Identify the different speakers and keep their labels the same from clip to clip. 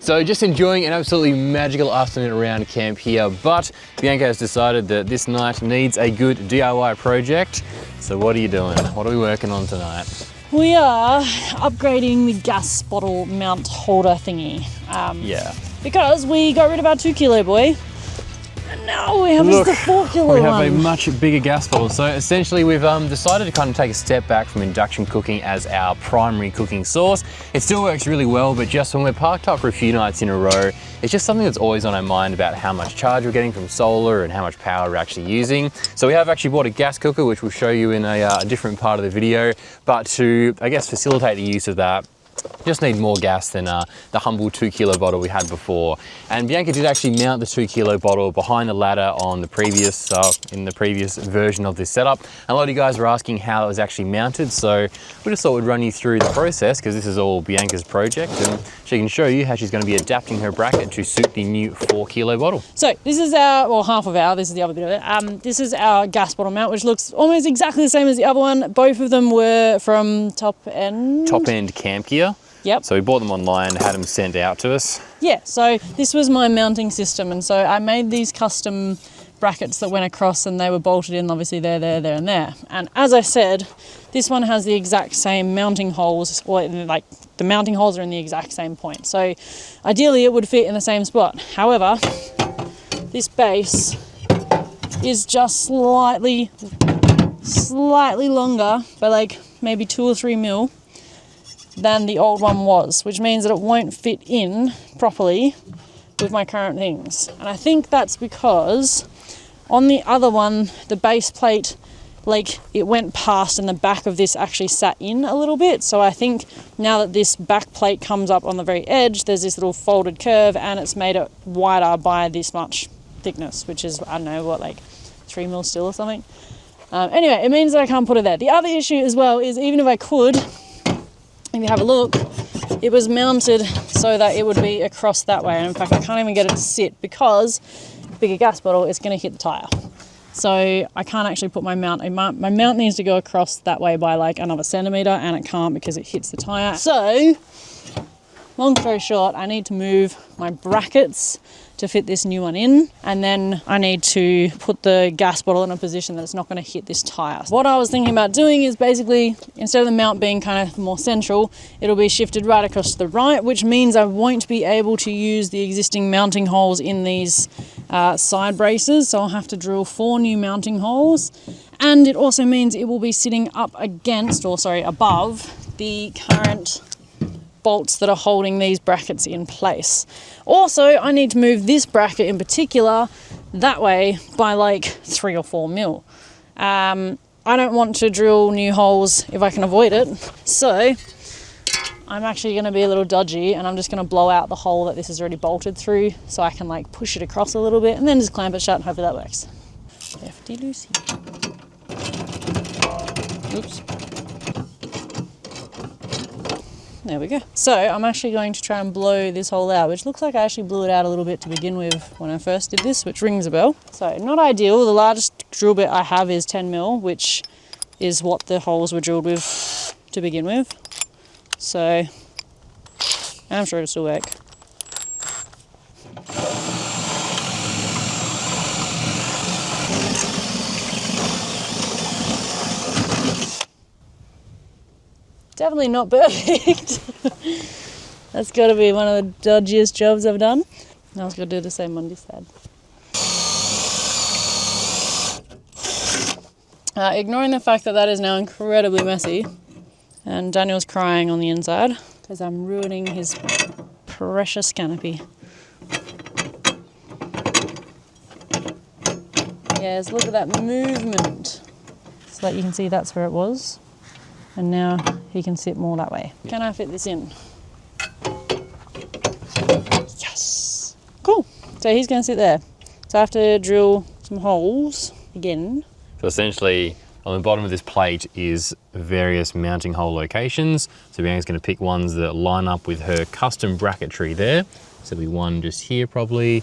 Speaker 1: So just enjoying an absolutely magical afternoon around camp here, but Bianca has decided that this night needs a good DIY project. So what are you doing? What are we working on tonight?
Speaker 2: We are upgrading the gas bottle mount holder thingy.
Speaker 1: Yeah.
Speaker 2: Because we got rid of our 2 kilo boy, and now we have the 4 kilo one.
Speaker 1: We have a much bigger gas bottle. So essentially we've decided to kind of take a step back from induction cooking as our primary cooking source. It still works really well, but just when we're parked up for a few nights in a row, it's just something that's always on our mind about how much charge we're getting from solar and how much power we're actually using. So we have actually bought a gas cooker, which we'll show you in a different part of the video, but to, I guess, facilitate the use of that, just need more gas than the humble 2 kilo bottle we had before. And Bianca did actually mount the 2 kilo bottle behind the ladder on the previous, in the previous version of this setup. And a lot of you guys were asking how it was actually mounted, so we just thought we'd run you through the process because this is all Bianca's project and she can show you how she's going to be adapting her bracket to suit the new 4 kilo bottle.
Speaker 2: So this is our, well, half of our, this is the other bit of it. This is our gas bottle mount, which looks almost exactly the same as the other one. Both of them were from Top End
Speaker 1: Camp Gear.
Speaker 2: Yep.
Speaker 1: So we bought them online, had them sent out to us.
Speaker 2: Yeah, so this was my mounting system, and so I made these custom brackets that went across and they were bolted in, obviously there, and there. And as I said, this one has the exact same mounting holes, or like the mounting holes are in the exact same point. So ideally it would fit in the same spot. However, this base is just slightly longer by like maybe 2 or 3 mil than the old one was, which means that it won't fit in properly with my current things. And I think that's because on the other one, the base plate, like it went past and the back of this actually sat in a little bit. So I think now that this back plate comes up on the very edge, there's this little folded curve and it's made it wider by this much thickness, which is, I don't know, what, like 3 mil still or something. Anyway, it means that I can't put it there. The other issue as well is even if I could, if you have a look, it was mounted so that it would be across that way. And in fact, I can't even get it to sit because bigger gas bottle is going to hit the tire. So I can't actually put my mount. My mount needs to go across that way by like another centimetre, and it can't because it hits the tire. So long story short, I need to move my brackets to fit this new one in, and then I need to put the gas bottle in a position that it's not going to hit this tire. What I was thinking about doing is basically, instead of the mount being kind of more central, it'll be shifted right across to the right, which means I won't be able to use the existing mounting holes in these side braces, so I'll have to drill 4 new mounting holes. And it also means it will be sitting up against, or sorry, above the current bolts that are holding these brackets in place. Also, I need to move this bracket in particular that way by like 3 or 4 mil. I don't want to drill new holes if I can avoid it. So I'm actually going to be a little dodgy and I'm just going to blow out the hole that this is already bolted through so I can like push it across a little bit and then just clamp it shut and hopefully that works. Lefty loosey. Oops. There we go. So I'm actually going to try and blow this hole out, which looks like I actually blew it out a little bit to begin with when I first did this, which rings a bell. So not ideal. The largest drill bit I have is 10 mil, which is what the holes were drilled with to begin with. So I'm sure it'll still work. Definitely not perfect. That's got to be one of the dodgiest jobs I've done. Now I was going to do the same on this side. Ignoring the fact that that is now incredibly messy, and Daniel's crying on the inside because I'm ruining his precious canopy. Yes, look at that movement. So that you can see that's where it was. And now he can sit more that way. Can I fit this in? Yes! Cool. So he's going to sit there. So I have to drill some holes again.
Speaker 1: So essentially, on the bottom of this plate is various mounting hole locations. So Bianca's going to pick ones that line up with her custom bracketry there. So there'll be one just here probably,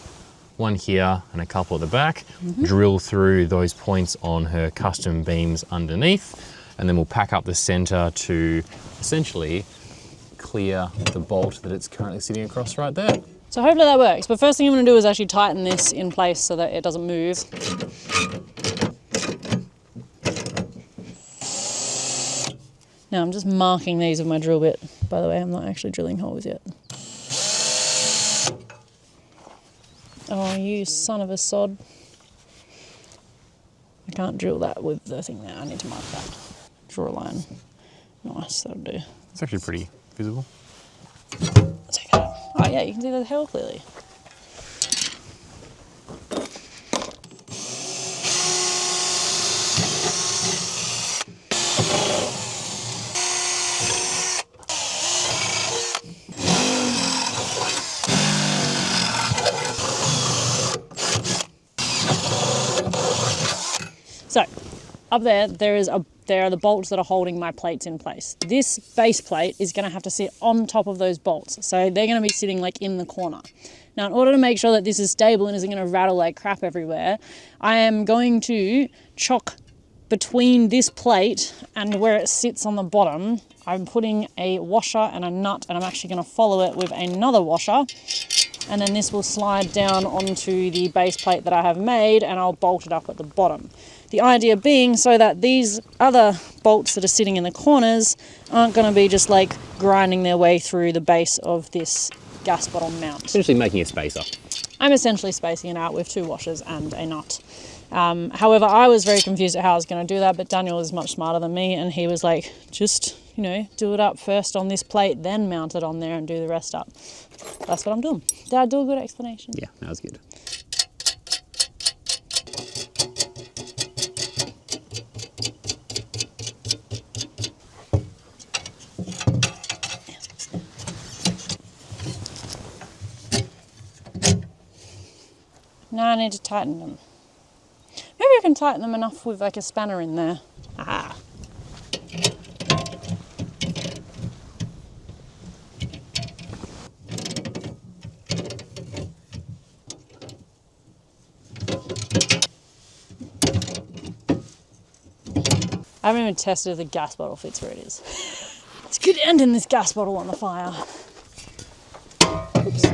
Speaker 1: one here and a couple at the back. Drill through those points on her custom beams underneath. And then we'll pack up the center to essentially clear the bolt that it's currently sitting across right there.
Speaker 2: So hopefully that works. But first thing I'm going to do is actually tighten this in place so that it doesn't move. Now I'm just marking these with my drill bit. By the way, I'm not actually drilling holes yet. Oh, you son of a sod. I can't drill that with the thing there. I need to mark that. Draw a line. Nice, that'll do.
Speaker 1: It's actually pretty visible.
Speaker 2: Take it out. Oh yeah, you can see the hell clearly. So, up there, there are the bolts that are holding my plates in place. This base plate is going to have to sit on top of those bolts. So they're going to be sitting like in the corner. Now, in order to make sure that this is stable and isn't going to rattle like crap everywhere, I am going to chock between this plate and where it sits on the bottom. I'm putting a washer and a nut, and I'm actually going to follow it with another washer. And then this will slide down onto the base plate that I have made, and I'll bolt it up at the bottom. The idea being so that these other bolts that are sitting in the corners aren't going to be just like grinding their way through the base of this gas bottle mount.
Speaker 1: Essentially making a spacer.
Speaker 2: I'm essentially spacing it out with 2 washers and a nut. However, I was very confused at how I was going to do that, but Daniel is much smarter than me, and he was like, just, you know, do it up first on this plate, then mount it on there and do the rest up. That's what I'm doing. Did I do a good explanation?
Speaker 1: Yeah, that was good.
Speaker 2: Now I need to tighten them. Maybe I can tighten them enough with like a spanner in there. Ah. I haven't even tested if the gas bottle fits where it is. It's good ending this gas bottle on the fire. Oops.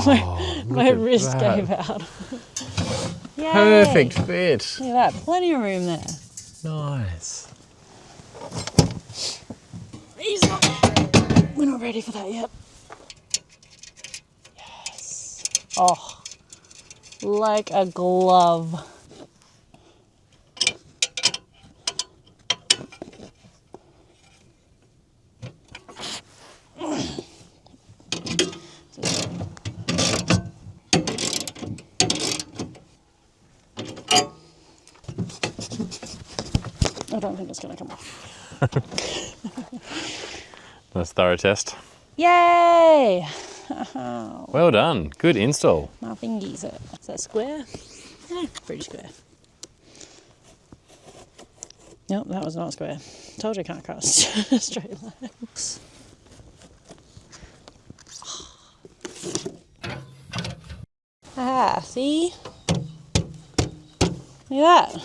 Speaker 2: my wrist gave out. Yay.
Speaker 1: Perfect fit.
Speaker 2: Look at that, plenty of room there.
Speaker 1: Nice.
Speaker 2: We're not ready for that yet. Yes. Oh, like a glove. I don't think it's going to come off.
Speaker 1: Nice thorough test.
Speaker 2: Yay!
Speaker 1: Well done. Good install.
Speaker 2: My fingies. Is that square? Yeah, pretty square. Nope, that was not square. Told you I can't cut a straight line. Ah, see? Look at that.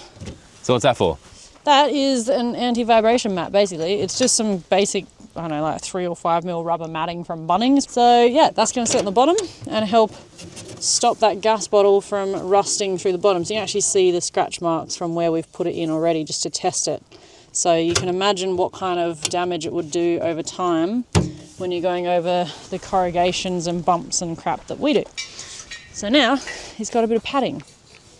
Speaker 1: So what's that for?
Speaker 2: That is an anti-vibration mat, basically. It's just some basic, I don't know, like 3 or 5 mil rubber matting from Bunnings. So yeah, that's going to sit on the bottom and help stop that gas bottle from rusting through the bottom. So you can actually see the scratch marks from where we've put it in already just to test it. So you can imagine what kind of damage it would do over time when you're going over the corrugations and bumps and crap that we do. So now he's got a bit of padding.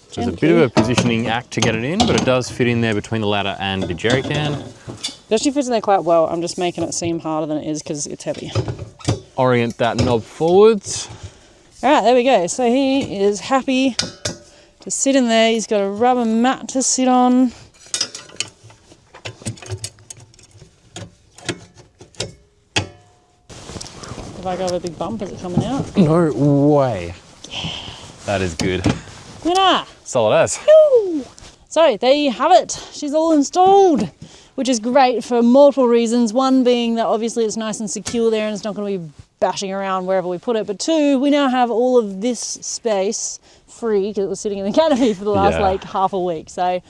Speaker 1: So it's a bit of a positioning act to get it in, but it does fit in there between the ladder and the jerry can.
Speaker 2: It actually fits in there quite well. I'm just making it seem harder than it is because it's heavy.
Speaker 1: Orient that knob forwards.
Speaker 2: All right, there we go. So he is happy to sit in there. He's got a rubber mat to sit on. Have I got a big bump? Is it coming out?
Speaker 1: No way. Yeah. That is good.
Speaker 2: Look at that.
Speaker 1: Solid as.
Speaker 2: Woo! So there you have it. She's all installed, which is great for multiple reasons. One being that obviously it's nice and secure there and it's not going to be bashing around wherever we put it. But 2, we now have all of this space free because it was sitting in the canopy for the last like half a week. So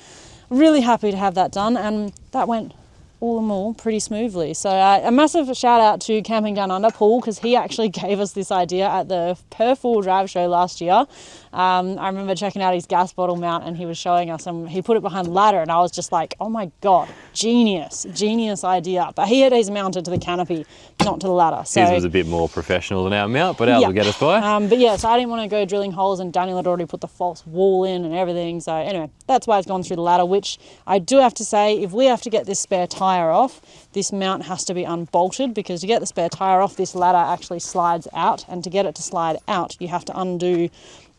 Speaker 2: really happy to have that done, and that went all in all pretty smoothly. So a massive shout out to Camping Down Under Paul, because he actually gave us this idea at the Perth All Drive show last year. I remember checking out his gas bottle mount, and he was showing us, and he put it behind the ladder, and I was just like, oh my god, genius idea. But he had his mounted to the canopy, not to the ladder. So
Speaker 1: His was a bit more professional than our mount, but ours will get us by.
Speaker 2: but yeah, so I didn't want to go drilling holes, and Daniel had already put the false wall in and everything. So anyway, that's why it's gone through the ladder, which I do have to say, if we have to get this spare tyre off, this mount has to be unbolted, because to get the spare tyre off, this ladder actually slides out, and to get it to slide out, you have to undo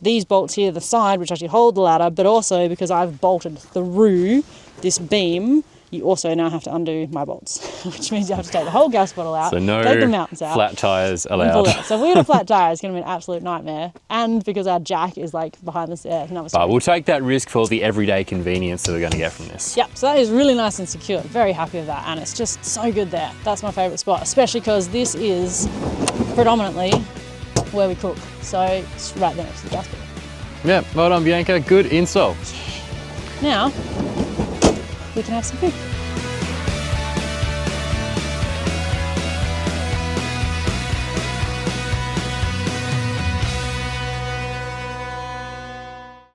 Speaker 2: these bolts here to the side, which actually hold the ladder, but also because I've bolted through this beam, you also now have to undo my bolts, which means you have to take the whole gas bottle out,
Speaker 1: So no
Speaker 2: take the mounts out,
Speaker 1: flat tyres
Speaker 2: and pull
Speaker 1: allowed.
Speaker 2: it out. So if we had a flat tyre, it's going to be an absolute nightmare, and because our jack is like behind the stairs.
Speaker 1: But we'll take that risk for the everyday convenience that we're going to get from this.
Speaker 2: Yep, so that is really nice and secure. Very happy with that, and it's just so good there. That's my favourite spot, especially because this is predominantly where we cook. So it's right there next to the gas bottle.
Speaker 1: Yeah, well done, Bianca. Good install.
Speaker 2: Now we can have some food.